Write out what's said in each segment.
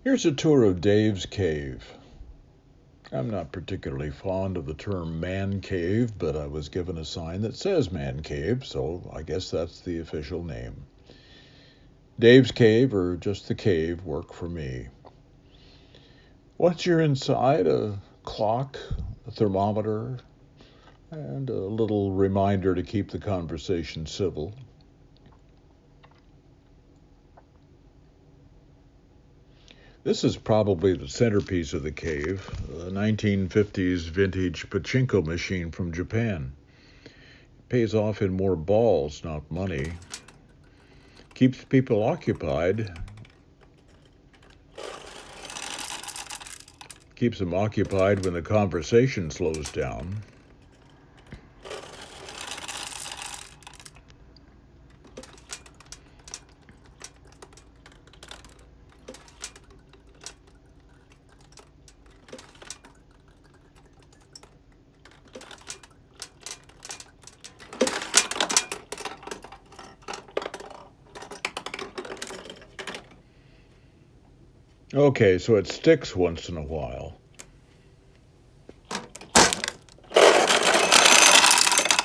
Here's a tour of Dave's Cave. I'm not particularly fond of the term man cave, but I was given a sign that says man cave, so I guess that's the official name. Dave's Cave, or just the cave, work for me. Once you're inside, a clock, a thermometer, and a little reminder to keep the conversation civil. This is probably the centerpiece of the cave, a 1950s vintage pachinko machine from Japan. It pays off in more balls, not money. Keeps people occupied. Keeps them occupied when the conversation slows down. Okay, so it sticks once in a while.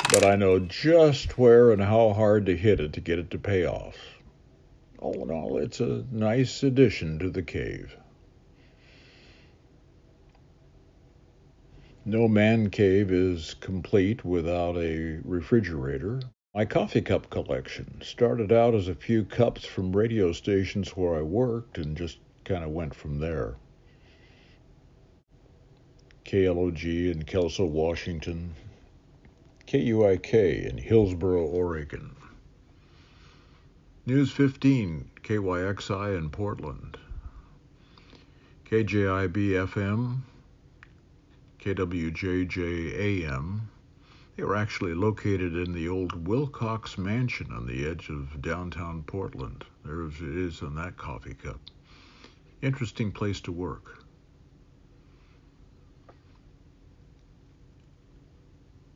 But I know just where and how hard to hit it to get it to pay off. All in all, it's a nice addition to the cave. No man cave is complete without a refrigerator. My coffee cup collection started out as a few cups from radio stations where I worked and just kind of went from there. KLOG in Kelso, Washington. KUIK in Hillsboro, Oregon. News 15, KYXI in Portland. KJIB FM, KWJJ AM. They were actually located in the old Wilcox Mansion on the edge of downtown Portland. There it is on that coffee cup. Interesting place to work.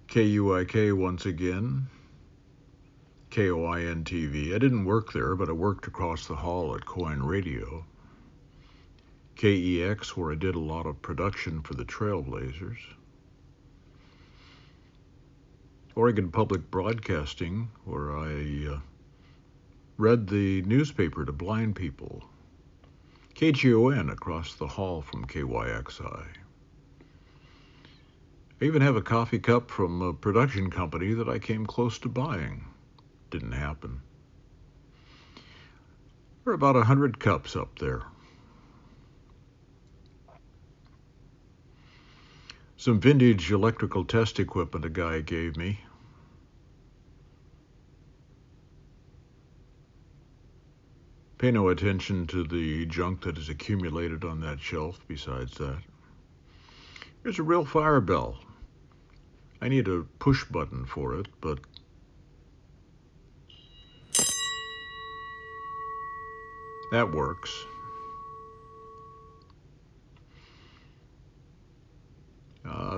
KUIK once again. KOIN TV. I didn't work there, but I worked across the hall at Coin Radio. KEX, where I did a lot of production for the Trailblazers. Oregon Public Broadcasting, where I read the newspaper to blind people. KGON across the hall from KYXI. I even have a coffee cup from a production company that I came close to buying. Didn't happen. There are about 100 cups up there. Some vintage electrical test equipment a guy gave me. Pay no attention to the junk that is accumulated on that shelf besides that. Here's a real fire bell. I need a push button for it, but that works.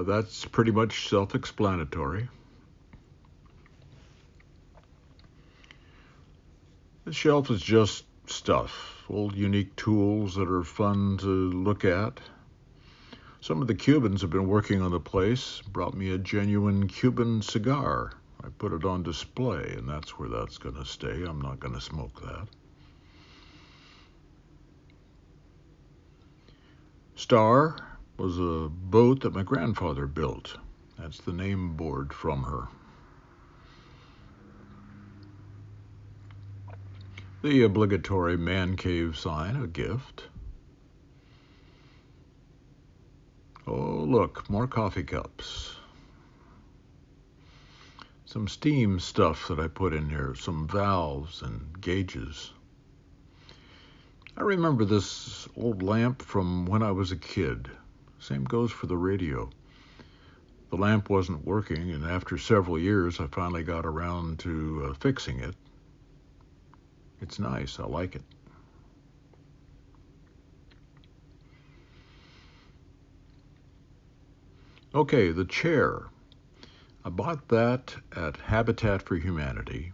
That's pretty much self-explanatory. The shelf is just stuff, old unique tools that are fun to look at. Some of the Cubans have been working on the place, brought me a genuine Cuban cigar. I put it on display, and that's where that's going to stay. I'm not going to smoke that. Star was a boat that my grandfather built. That's the name board from her. The obligatory man cave sign, a gift. Oh, look, more coffee cups. Some steam stuff that I put in here, some valves and gauges. I remember this old lamp from when I was a kid. Same goes for the radio. The lamp wasn't working, and after several years, I finally got around to fixing it. It's nice. I like it. Okay, the chair. I bought that at Habitat for Humanity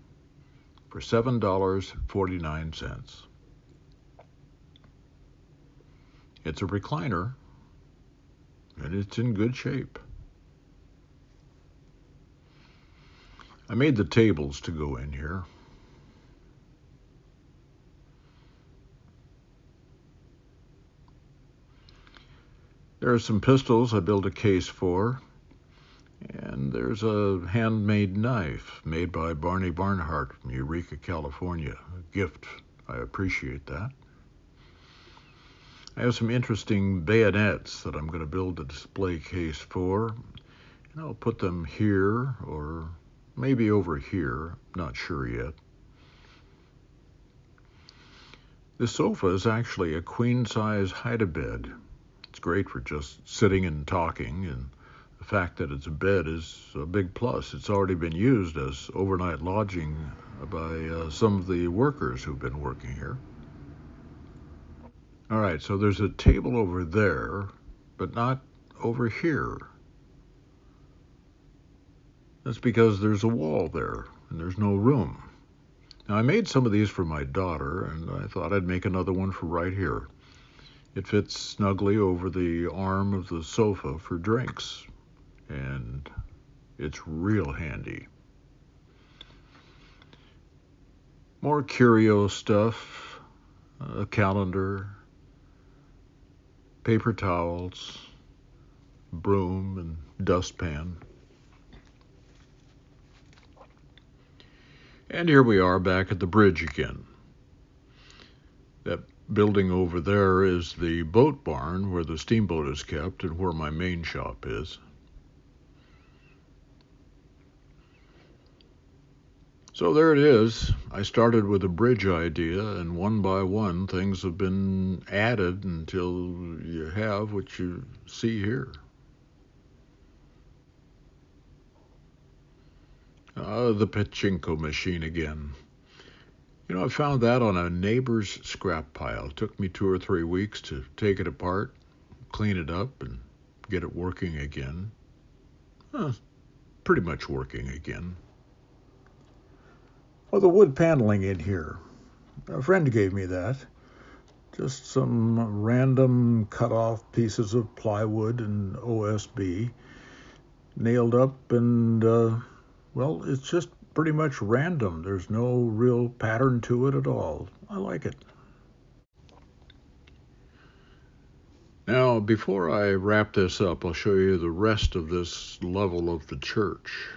for $7.49. It's a recliner, and it's in good shape. I made the tables to go in here. There are some pistols I built a case for, and there's a handmade knife made by Barney Barnhart from Eureka, California. A gift. I appreciate that. I have some interesting bayonets that I'm going to build a display case for, and I'll put them here or maybe over here. Not sure yet. This sofa is actually a queen-size hide-a-bed. It's great for just sitting and talking, and the fact that it's a bed is a big plus. It's already been used as overnight lodging by some of the workers who've been working here. All right, so there's a table over there, but not over here. That's because there's a wall there, and there's no room. Now, I made some of these for my daughter, and I thought I'd make another one for right here. It fits snugly over the arm of the sofa for drinks, and it's real handy. More curio stuff, a calendar, paper towels, broom, and dustpan. And here we are back at the bridge again. That building over there is the boat barn where the steamboat is kept and where my main shop is. So there it is. I started with a bridge idea, and one by one things have been added until you have what you see here. The pachinko machine again. You know, I found that on a neighbor's scrap pile. It took me 2 or 3 weeks to take it apart, clean it up, and get it working again. Pretty much working again. Well, the wood paneling in here. A friend gave me that. Just some random cut-off pieces of plywood and OSB nailed up, and, well, it's just pretty much random. There's no real pattern to it at all. I like it. Now, before I wrap this up, I'll show you the rest of this level of the church.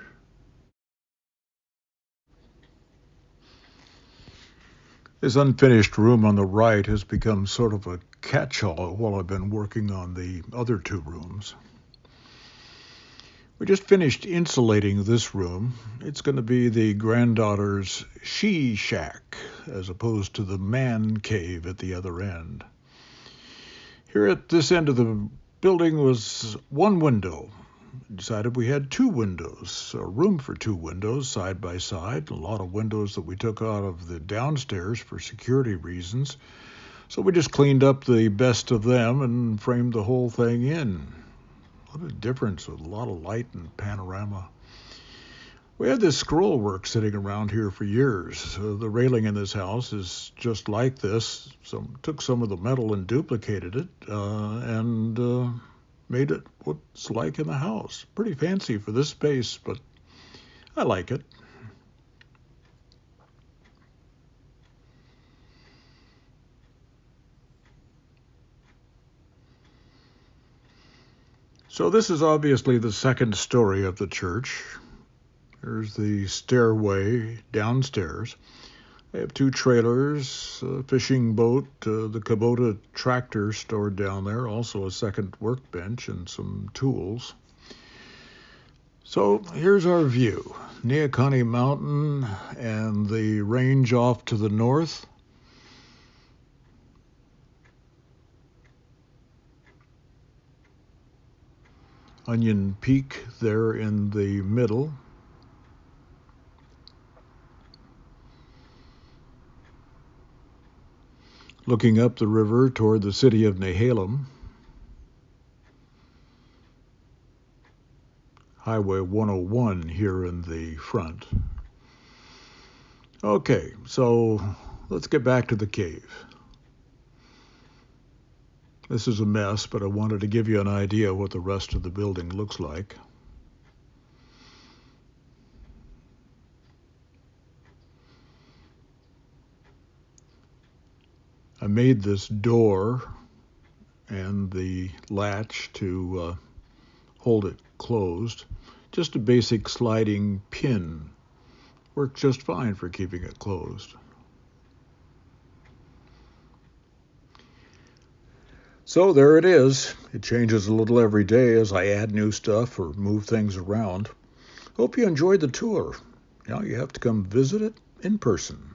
This unfinished room on the right has become sort of a catch-all while I've been working on the other 2 rooms. We just finished insulating this room. It's going to be the granddaughter's she shack as opposed to the man cave at the other end. Here at this end of the building was 1 window. We decided we had 2 windows, a room for 2 windows side by side, a lot of windows that we took out of the downstairs for security reasons. So we just cleaned up the best of them and framed the whole thing in. What a difference with a lot of light and panorama. We had this scroll work sitting around here for years. The railing in this house is just like this. Took some of the metal and duplicated it and made it what it's like in the house. Pretty fancy for this space, but I like it. So this is obviously the second story of the church. There's the stairway downstairs. They have 2 trailers, a fishing boat, the Kubota tractor stored down there, also a second workbench and some tools. So here's our view. Neahkahnie Mountain and the range off to the north. Onion Peak there in the middle. Looking up the river toward the city of Nehalem. Highway 101 here in the front. Okay, so let's get back to the cave. This is a mess, but I wanted to give you an idea what the rest of the building looks like. I made this door and the latch to hold it closed. Just a basic sliding pin. Works just fine for keeping it closed. So there it is. It changes a little every day as I add new stuff or move things around. Hope you enjoyed the tour. Now you have to come visit it in person.